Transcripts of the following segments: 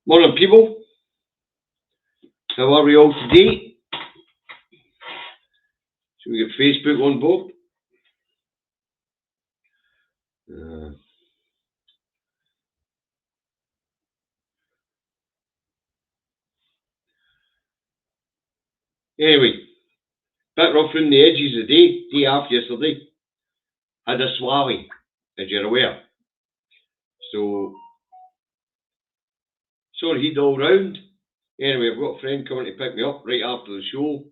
Morning, people. How are we all today? So we get Facebook on board. Anyway, bit rough around the edges of the day off yesterday. Had a swally, as you're aware. So, sorry, he'd all round. Anyway, I've got a friend coming to pick me up right after the show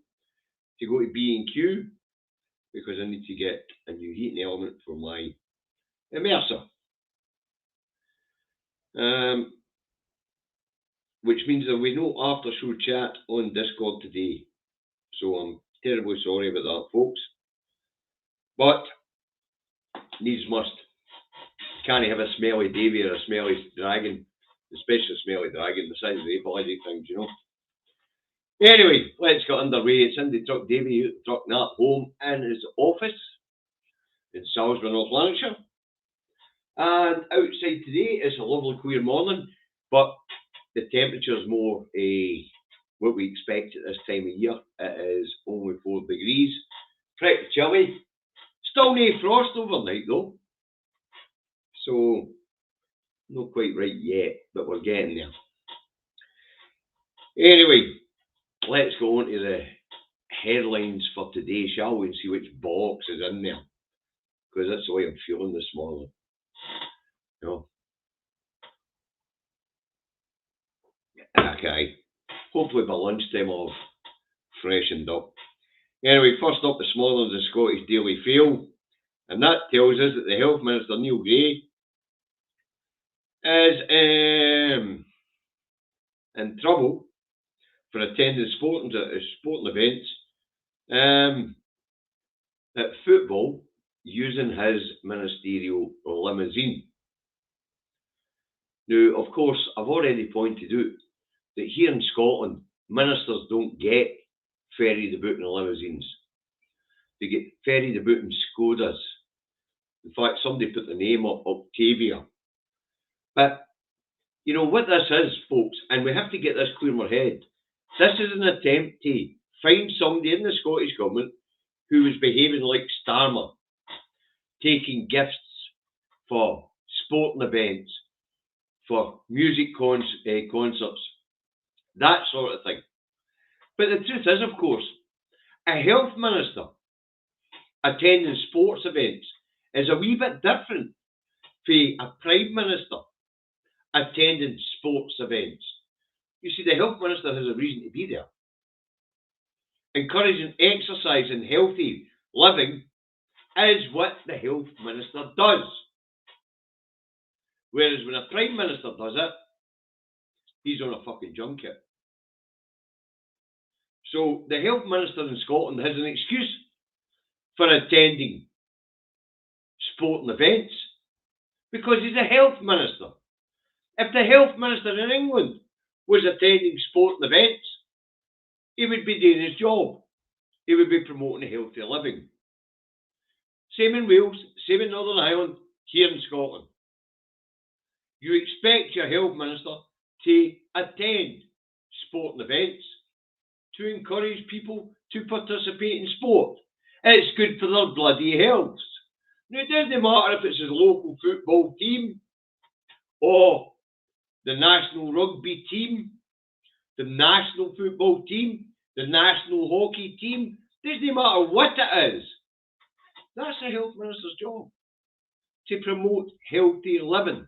to go to B&Q because I need to get a new heating element for my immerser. Which means there will be no after show chat on Discord today. So I'm terribly sorry about that, folks. But needs must. Can't have a smelly Davy or a smelly dragon, especially a smelly dragon the size of the bloody things, you know. Anyway, let's get underway. It's Indy Truck Davy, Truck Nat, home in his office in Salisbury, North Lanarkshire. And outside today is a lovely clear morning, but the temperature is more what we expect at this time of year. It is only 4 degrees, pretty chilly. Still no frost overnight though, so not quite right yet, but we're getting there. Anyway, let's go on to the headlines for today, shall we, and see which box is in there, because that's the way I'm feeling this morning. You know? Okay, hopefully by lunchtime I'll have freshened up. Anyway, first up this morning is the Scottish Daily Fail, and that tells us that the Health Minister Neil Gray is in trouble for attending sporting events at football using his ministerial limousine. Now, of course, I've already pointed out that here in Scotland, ministers don't get ferried about in limousines. They get ferried about in Skodas. In fact, somebody put the name up, Octavia. But, you know, what this is, folks, and we have to get this clear in our head, this is an attempt to find somebody in the Scottish Government who was behaving like Starmer, taking gifts for sporting events, for music concerts, that sort of thing. But the truth is, of course, a health minister attending sports events is a wee bit different from a prime minister attending sports events. You see, the health minister has a reason to be there. Encouraging exercise and healthy living is what the health minister does. Whereas when a prime minister does it, he's on a fucking junket. So the health minister in Scotland has an excuse for attending sporting events because he's a health minister. If the health minister in England was attending sporting events, he would be doing his job. He would be promoting a healthy living. Same in Wales, same in Northern Ireland, here in Scotland. You expect your health minister to attend sporting events to encourage people to participate in sport. It's good for their bloody health. Now, it doesn't matter if it's a local football team or the national rugby team, the national football team, the national hockey team. It doesn't matter what it is. That's the health minister's job, to promote healthy living.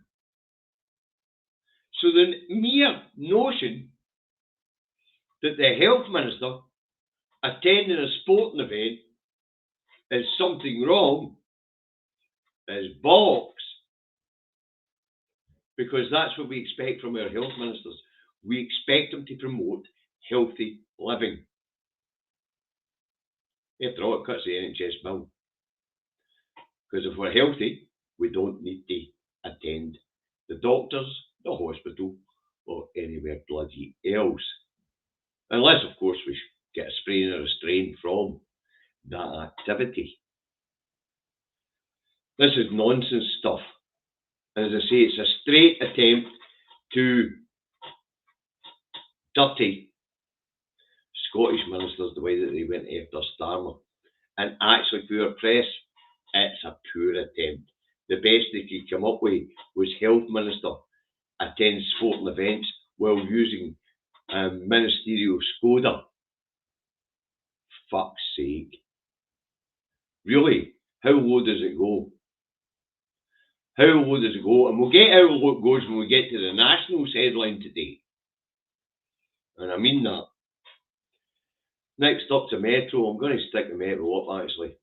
So the mere notion that the health minister attending a sporting event is something wrong is bollocks. Because that's what we expect from our health ministers. We expect them to promote healthy living. After all, it cuts the NHS bill. Because if we're healthy, we don't need to attend the doctors, the hospital, or anywhere bloody else. Unless, of course, we get a sprain or a strain from that activity. This is nonsense stuff. As I say, it's a straight attempt to dirty Scottish ministers the way that they went after Starmer. And actually, for our press, it's a poor attempt. The best they could come up with was Health Minister attends sporting events while using ministerial Skoda. Fuck's sake. Really? How low does it go? How low does it go? And we'll get how low it goes when we get to the Nationals headline today. And I mean that. Next up to Metro. I'm going to stick the Metro up actually,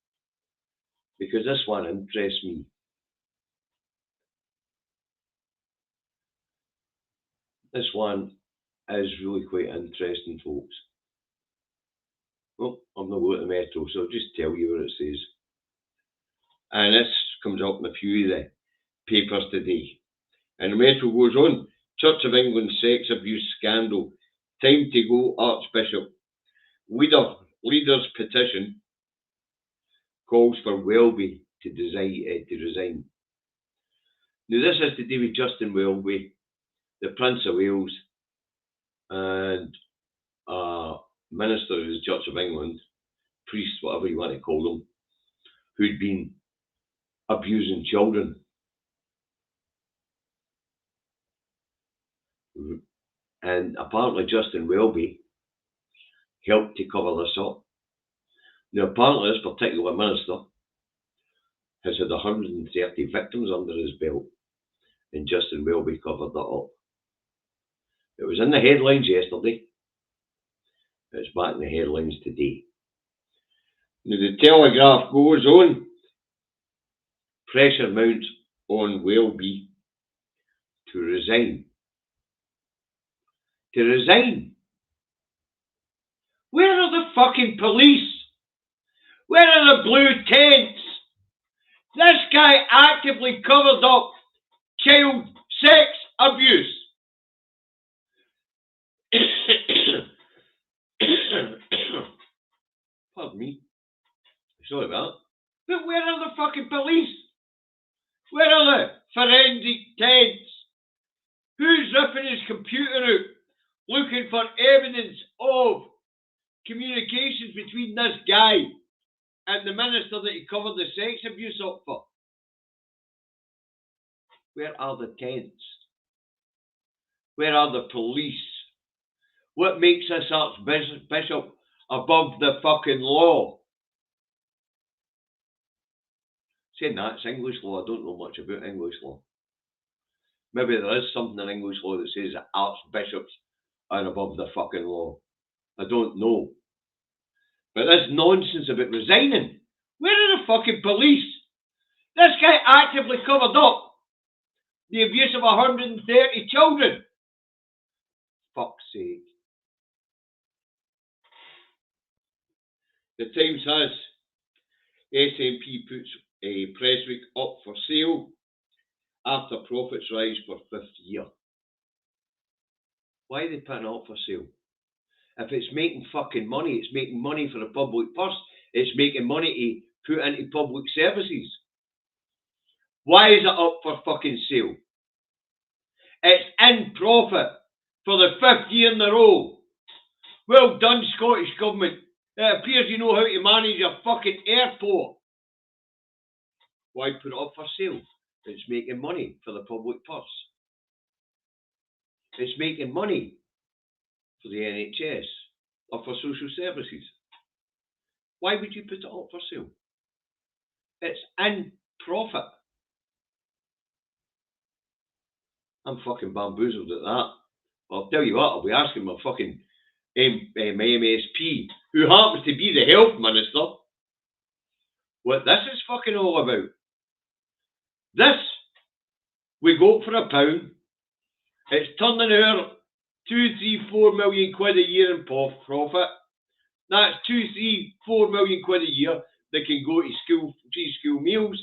because this one interests me. This one is really quite interesting, folks. Well, I'm not going to Metro, so I'll just tell you what it says. And this comes up in a few of the papers today. And the Metro goes on. Church of England sex abuse scandal. Time to go, Archbishop. Leaders petition calls for Welby to resign. Now this has to do with Justin Welby, the Prince of Wales, and minister of the Church of England, priest, whatever you want to call them, who'd been abusing children. And apparently Justin Welby helped to cover this up. Now apparently this particular minister has had 130 victims under his belt, and Justin Welby covered that up. It was in the headlines yesterday. It's back in the headlines today. Now the Telegraph goes on. Pressure mounts on Welby to resign. To resign? Where are the fucking police? Where are the blue tents? This guy actively covered up child sex abuse. Pardon me. Sorry about that. But where are the fucking police? Where are the forensic tents? Who's ripping his computer out, looking for evidence of communications between this guy and the minister that he covered the sex abuse up for? Where are the tents? Where are the police? What makes this Archbishop above the fucking law? Saying that, it's English law. I don't know much about English law. Maybe there is something in English law that says that archbishops are above the fucking law. I don't know. But this nonsense about resigning. Where are the fucking police? This guy actively covered up the abuse of 130 children. Fuck's sake. The Times has SNP puts a press week up for sale after profits rise for 5th year. Why are they putting it up for sale? If it's making fucking money, it's making money for the public purse. It's making money to put into public services. Why is it up for fucking sale? It's in profit for the 5th year in a row. Well done, Scottish Government. It appears you know how to manage a fucking airport. Why put it up for sale? It's making money for the public purse. It's making money for the NHS or for social services. Why would you put it up for sale? It's in profit. I'm fucking bamboozled at that. I'll tell you what, I'll be asking my fucking my MSP, who happens to be the health minister, what this is fucking all about. This, we go for £1. It's turning out 2, 3, 4 million quid a year in profit. That's 2, 3, 4 million quid a year that can go to school, free school meals,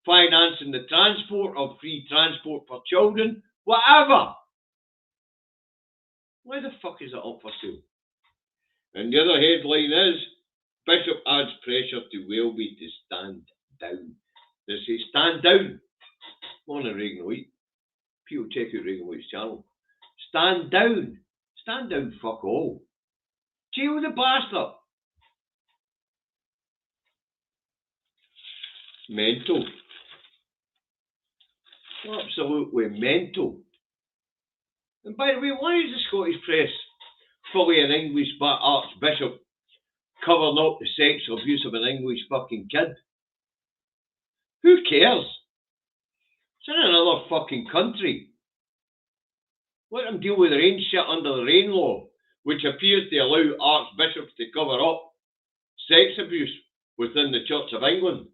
financing the transport or free transport for children, whatever. Why the fuck is it up for sale? And the other headline is, Bishop adds pressure to Welby to stand down. They say stand down. Morning, Reagan White. People check out Reagan White's channel. Stand down. Stand down, fuck all. Jail the bastard. Mental. Absolutely mental. And by the way, why is the Scottish press fully an English archbishop covering up the sexual abuse of an English fucking kid? Who cares? It's in another fucking country. Let them deal with their own shit under the Rain Law, which appears to allow archbishops to cover up sex abuse within the Church of England.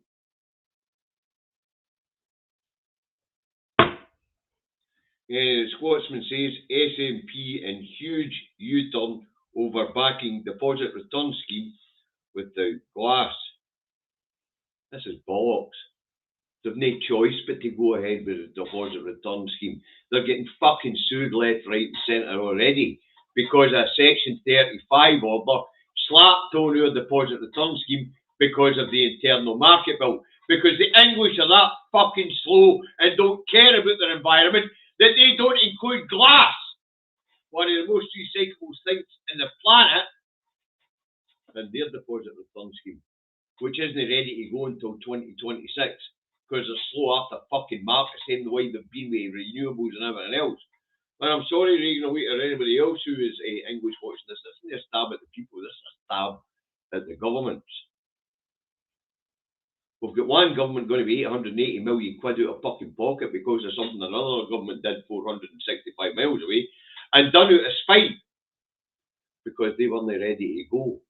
The Scotsman says SNP in huge U-turn over backing deposit return scheme without glass. This is bollocks. They've no choice but to go ahead with the deposit return scheme. They're getting fucking sued left, right and centre already because a Section 35 order slapped on your deposit return scheme because of the internal market bill. Because the English are that fucking slow and don't care about their environment that they don't include glass, one of the most recyclable things in the planet, in their deposit return scheme, which isn't ready to go until 2026 because they're slow after fucking market, same the way they've been with renewables and everything else. And I'm sorry, Regan, or anybody else who is English watching this. This isn't a stab at the people, this is a stab at the governments. We've got one government going to be 880 million quid out of fucking pocket because of something another government did 465 miles away and done out of spite because they weren't ready to go.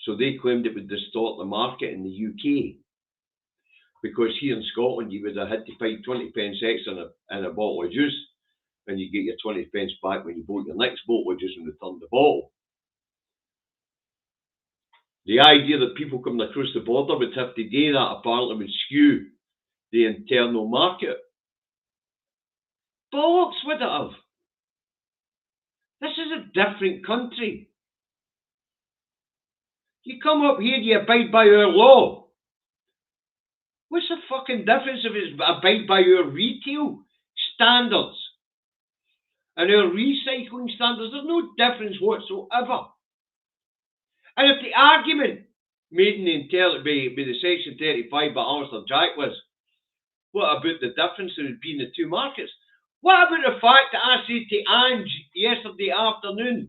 So they claimed it would distort the market in the UK because here in Scotland you would have had to pay 20 pence extra in a bottle of juice and you get your 20 pence back when you bought your next bottle of juice and return the bottle. The idea that people coming across the border would have to do that apparently would skew the internal market. Bollocks would it have? This is a different country. You come up here, you abide by our law. What's the fucking difference if it's abide by our retail standards and our recycling standards? There's no difference whatsoever. And if the argument made in the Section 35 by Alistair Jack was, what about the difference there would be in the two markets? What about the fact that I said to Ange yesterday afternoon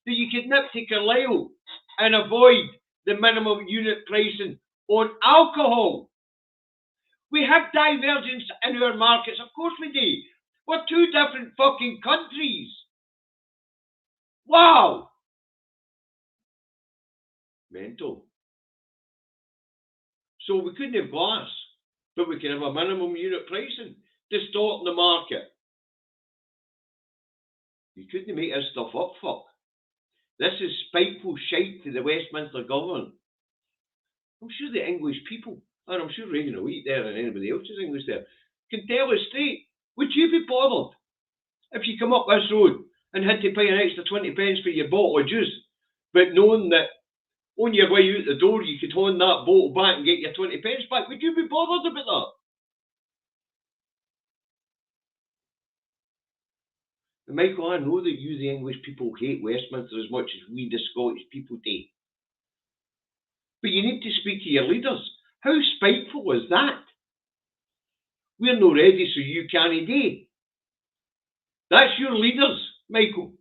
that you could nip to Carlisle and avoid the minimum unit pricing on alcohol? We have divergence in our markets, of course we do. We're two different fucking countries. Wow! Mental. So we couldn't have glass, but we can have a minimum unit pricing, distorting the market. You couldn't make this stuff up, fuck. This is spiteful shite to the Westminster government. I'm sure the English people, and I'm sure Reagan will eat there and anybody else is English there, can tell us straight, would you be bothered if you come up this road and had to pay an extra 20 pence for your bottle of juice, but knowing that on your way out the door you could hand that bottle back and get your 20 pence back? Would you be bothered about that? And Michael, I know that you, the English people, hate Westminster as much as we, the Scottish people, do. But you need to speak to your leaders. How spiteful is that? We're not ready, so you can't do. That's your leaders, Michael.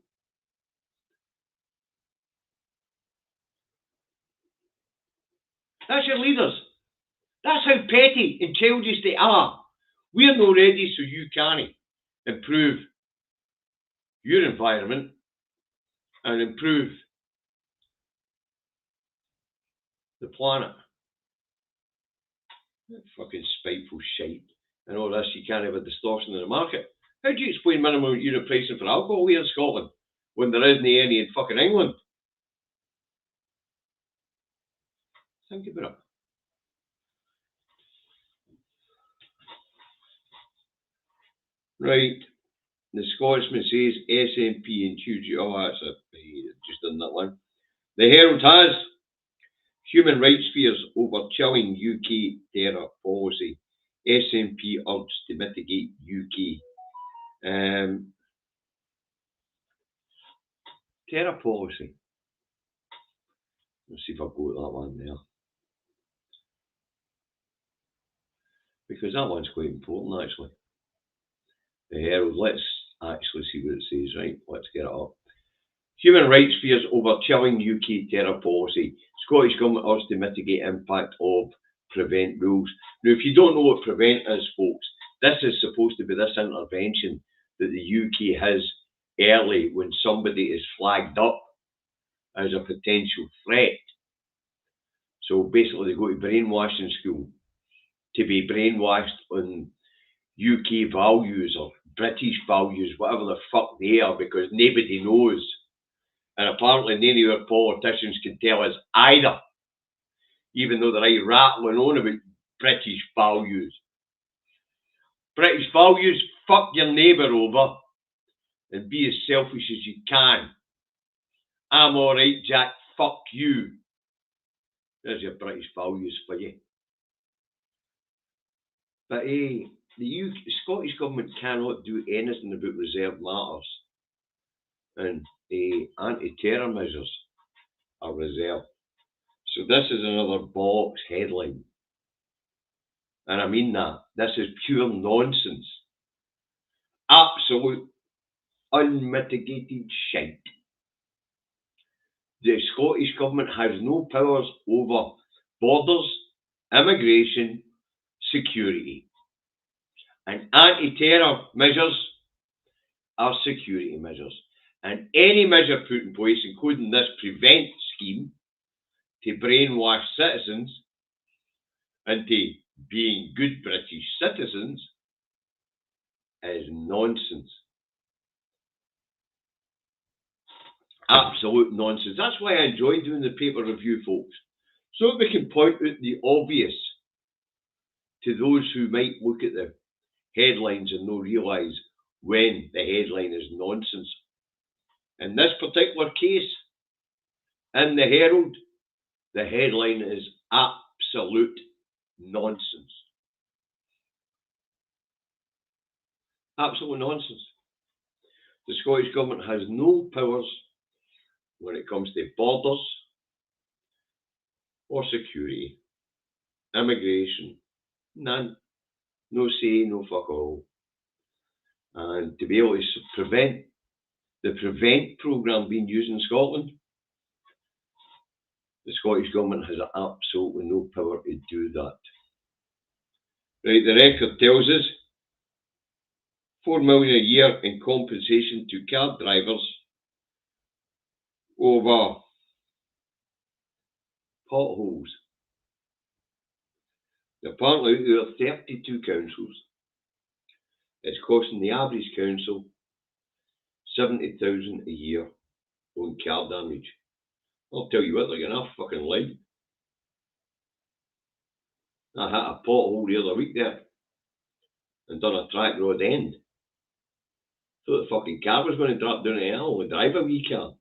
That's your leaders. That's how petty and childish they are. We're not ready, so you can't improve your environment and improve the planet. That fucking spiteful shite. And all this, you can't have a distortion in the market. How do you explain minimum unit pricing for alcohol here in Scotland when there isn't any in fucking England? Think about it. Right. The Scotsman says SNP and QG. Oh, that's just in that one. The Herald has human rights fears over chilling UK terror policy. SNP urged to mitigate UK. terror policy. Let's see if I've got that one there. Because that one's quite important, actually. The Herald, let's actually see what it says, right? Let's get it up. Human rights fears over chilling UK terror policy. Scottish Government urges to mitigate impact of prevent rules. Now, if you don't know what prevent is, folks, this is supposed to be this intervention that the UK has early when somebody is flagged up as a potential threat. So basically they go to brainwashing school to be brainwashed on UK values or British values, whatever the fuck they are, because nobody knows. And apparently none of our politicians can tell us either, even though they're rattling on about British values. British values, fuck your neighbour over and be as selfish as you can. I'm alright, Jack, fuck you. There's your British values for you. But the Scottish Government cannot do anything about reserved matters. And anti-terror measures are reserved. So this is another bollocks headline. And I mean that. This is pure nonsense. Absolute unmitigated shite. The Scottish Government has no powers over borders, immigration, security. And anti-terror measures are security measures. And any measure put in place, including this prevent scheme, to brainwash citizens into being good British citizens, is nonsense. Absolute nonsense. That's why I enjoy doing the paper review, folks. So that we can point out the obvious to those who might look at the headlines and not realise when the headline is nonsense. In this particular case, in the Herald, the headline is absolute nonsense. Absolute nonsense. The Scottish Government has no powers when it comes to borders or security. Immigration, none. No say, no fuck all. And to be able to prevent the prevent programme being used in Scotland, the Scottish Government has absolutely no power to do that. Right, the record tells us $4 million a year in compensation to cab drivers over potholes. Apparently, there are 32 councils. It's costing the average council $70,000 a year on car damage. I'll tell you what, they're getting a fucking leg. I hit a pothole the other week there and done a track road end. Thought the fucking car was going to drop down the hill and drive a wee car.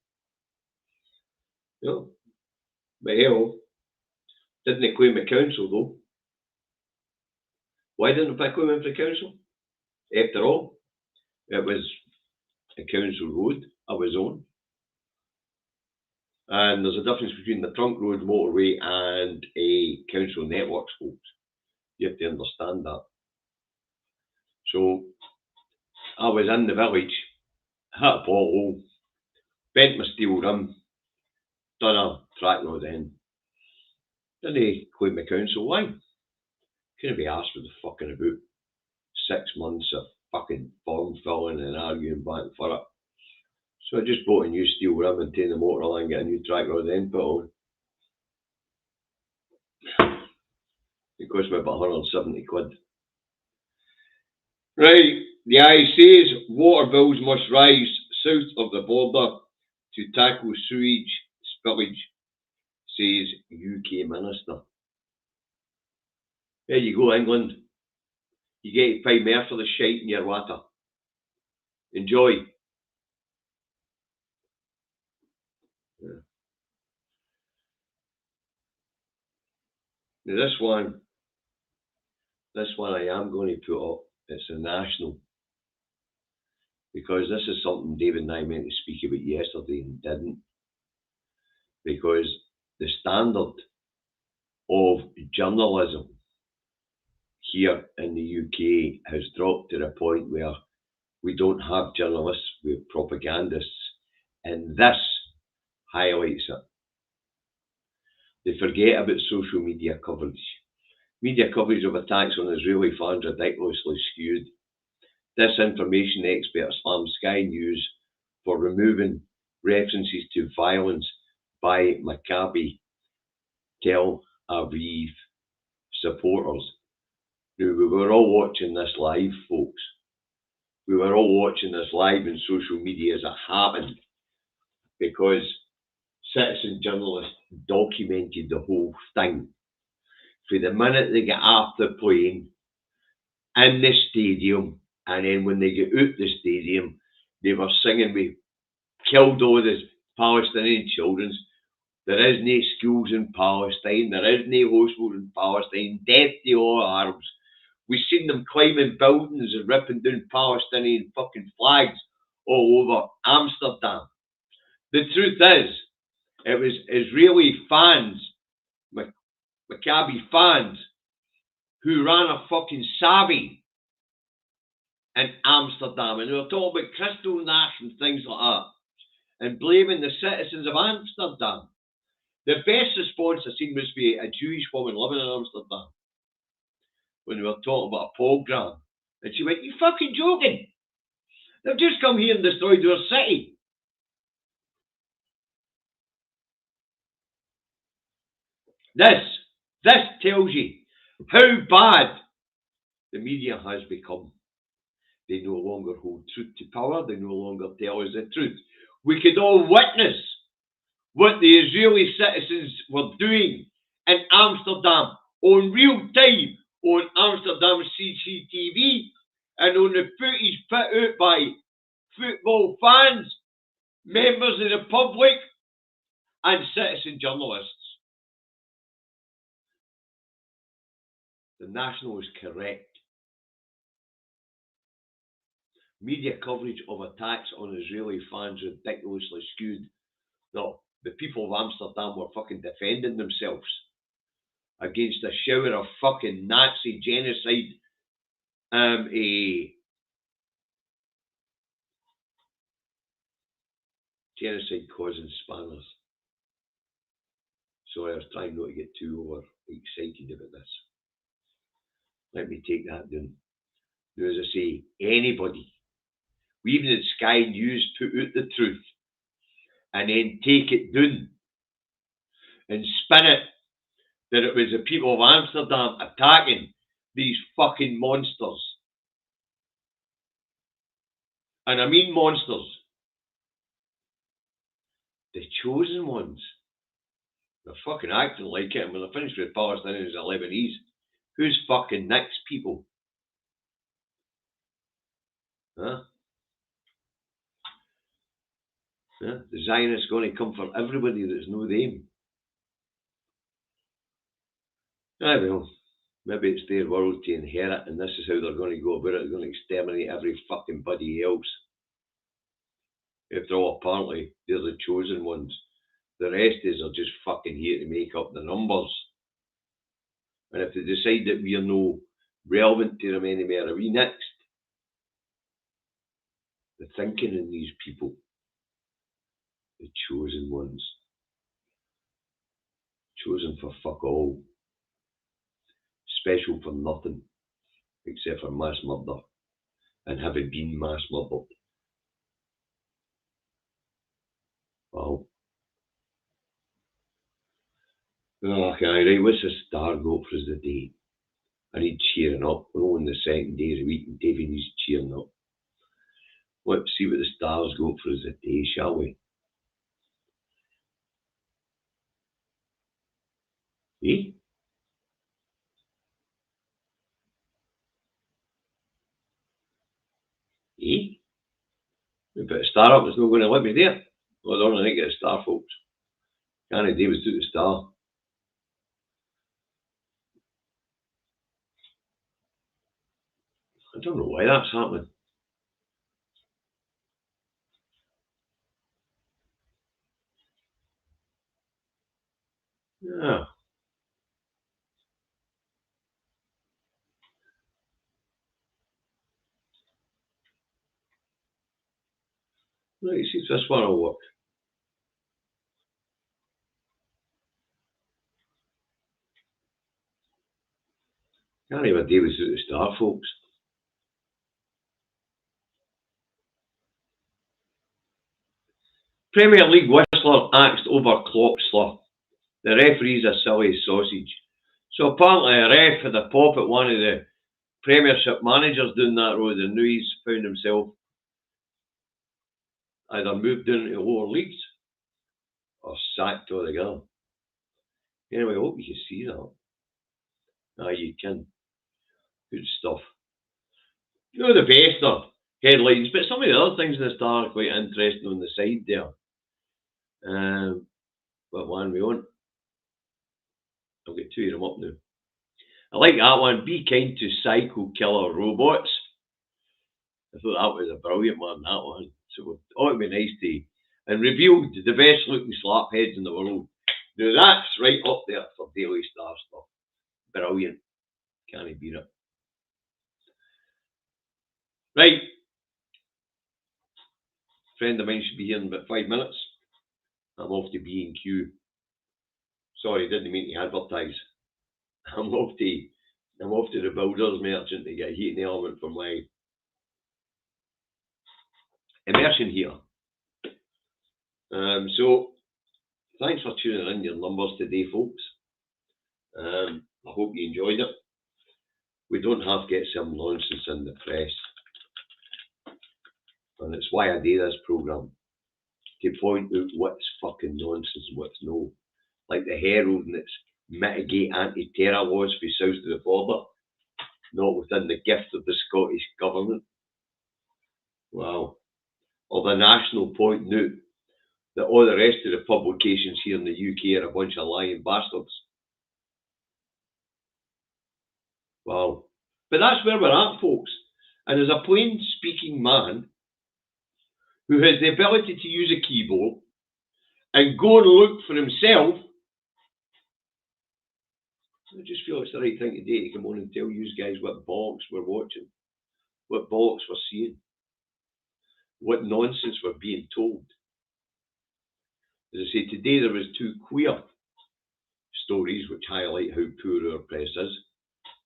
You know, but hell, didn't claim the council though. Why didn't I claim him for the council? After all, it was a council road I was on. And there's a difference between the trunk road motorway and a council networks, folks. You have to understand that. So I was in the village, hit a pothole, bent my steel rim, done a track road end. Didn't claim the council. Why? Couldn't be asked for the fucking about 6 months of fucking form filling and arguing back for it. So I just bought a new steel rim and taken the motor line and get a new track road end put on. It cost me about 170 quid. Right, the IEC says water bills must rise south of the border to tackle sewage spillage, says UK Minister. There you go, England. You get to pay more for the shite in your water. Enjoy. Yeah. Now this one I am going to put up. It's a national. because this is something David and I meant to speak about yesterday and didn't. Because the standard of journalism here in the UK has dropped to the point where we don't have journalists, we have propagandists, and this highlights it. They forget about social media coverage. Media coverage of attacks on Israeli fans ridiculously skewed. Disinformation experts slammed Sky News for removing references to violence by Maccabi Tel Aviv supporters. Now, we were all watching this live, folks. We were all watching this live on social media as it happened because citizen journalists documented the whole thing. From the minute they get off the plane, in the stadium, and then when they get out the stadium, they were singing, "We killed all the Palestinian children. There is no schools in Palestine. There is no hospitals in Palestine. Death to all Arabs." We've seen them climbing buildings and ripping down Palestinian fucking flags all over Amsterdam. The truth is, it was Israeli fans, Maccabi fans, who ran a fucking savvy in Amsterdam. And they were talking about crystal Nash and things like that, and blaming the citizens of Amsterdam. The best response I seen was for a Jewish woman living in Amsterdam when we were talking about a pogrom. And she went, "You fucking joking? They've just come here and destroyed our city." This tells you how bad the media has become. They no longer hold truth to power. They no longer tell us the truth. We could all witness what the Israeli citizens were doing in Amsterdam on real time on Amsterdam CCTV and on the footage put out by football fans, members of the public, and citizen journalists. The National is correct. Media coverage of attacks on Israeli fans ridiculously skewed. No, the people of Amsterdam were fucking defending themselves against a shower of fucking Nazi genocide, genocide causing spanners. So I was trying not to get too overexcited about this. Let me take that down. Now, as I say, anybody, we even had Sky News put out the truth and then take it down and spin it that it was the people of Amsterdam attacking these fucking monsters. And I mean monsters. The chosen ones. They're fucking acting like it, and when they're finished with Palestinians and Lebanese, who's fucking next, people? Huh? Yeah? The Zionists going to come for everybody that's no them. I don't know. Maybe it's their world to inherit, and this is how they're going to go about it. They're going to exterminate every fucking buddy else. After all, apparently, they're the chosen ones. The rest is are just fucking here to make up the numbers. And if they decide that we're no relevant to them anymore, are we next? The thinking in these people, the chosen ones, chosen for fuck all, special for nothing, except for mass murder, and having been mass murdered. Wow. Okay, right, what's the star got for us today? I need cheering up. We're on the second day of the week and Davey needs cheering up. Let's see what the stars got for us today, shall we? Eh? Eh? We put a star up, it's not going to let me there. Hold on, I need to get a star, folks. Can't Davis took the star. I don't know why that's happening. Yeah. Right, see if this one will work. Can't even deal with the start, folks. Premier League Whistler axed over clock slur. The referee's a silly sausage. So apparently a ref had a pop at one of the Premiership managers doing that road and knew he's found himself either moved down to the lower leagues or sacked altogether. Anyway, I hope you can see that. Ah, you can. Good stuff. You know the best of headlines, but some of the other things in the Star are quite interesting on the side there. But one we want. I'll get two of them up now. I like that one. Be kind to psycho killer robots. I thought that was a brilliant one, that one. So it ought to be nice to and revealed the best looking slapheads in the world. Now that's right up there for Daily Star stuff. Brilliant. Can't beat it. Right. Friend of mine should be here in about 5 minutes. I'm off to B&Q. Sorry, didn't mean to advertise. I'm off to the builders merchant to get a heating element for my immersion here. So thanks for tuning in your numbers today, folks. I hope you enjoyed it. We don't have to get some nonsense in the press. And it's why I do this programme. To point out what's fucking nonsense and what's no. Like the heralding that's mitigate anti-terror laws for south of the border, not within the gift of the Scottish Government. Wow. Or the National pointing out that all the rest of the publications here in the UK are a bunch of lying bastards. Wow. But that's where we're at, folks. And as a plain speaking man who has the ability to use a keyboard and go and look for himself, I just feel it's the right thing to do to come on and tell you guys what bollocks we're watching, what bollocks we're seeing, what nonsense we're being told. As I say, today there was two queer stories which highlight how poor our press is.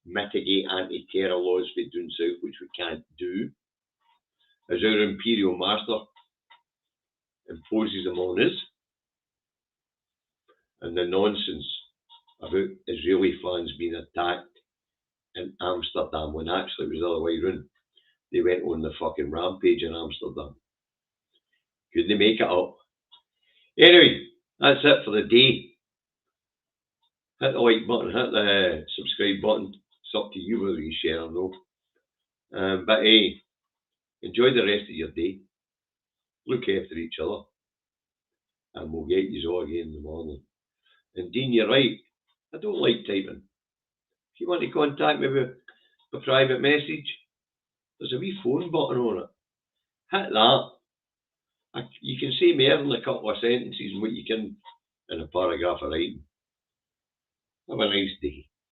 Mitigate anti-terror laws for doing south, which we can't do, as our imperial master imposes them on us, and the nonsense about Israeli fans being attacked in Amsterdam when actually it was the other way round. They went on the fucking rampage in Amsterdam. Couldn't make it up. Anyway, that's it for the day. Hit the like button, hit the subscribe button. It's up to you whether you share or no. But hey, enjoy the rest of your day. Look after each other. And we'll get you all again in the morning. And Dean, you're right. I don't like typing. If you want to contact me with a private message, there's a wee phone button on it. Hit that. You can say more than a couple of sentences and what you can in a paragraph of writing. Have a nice day.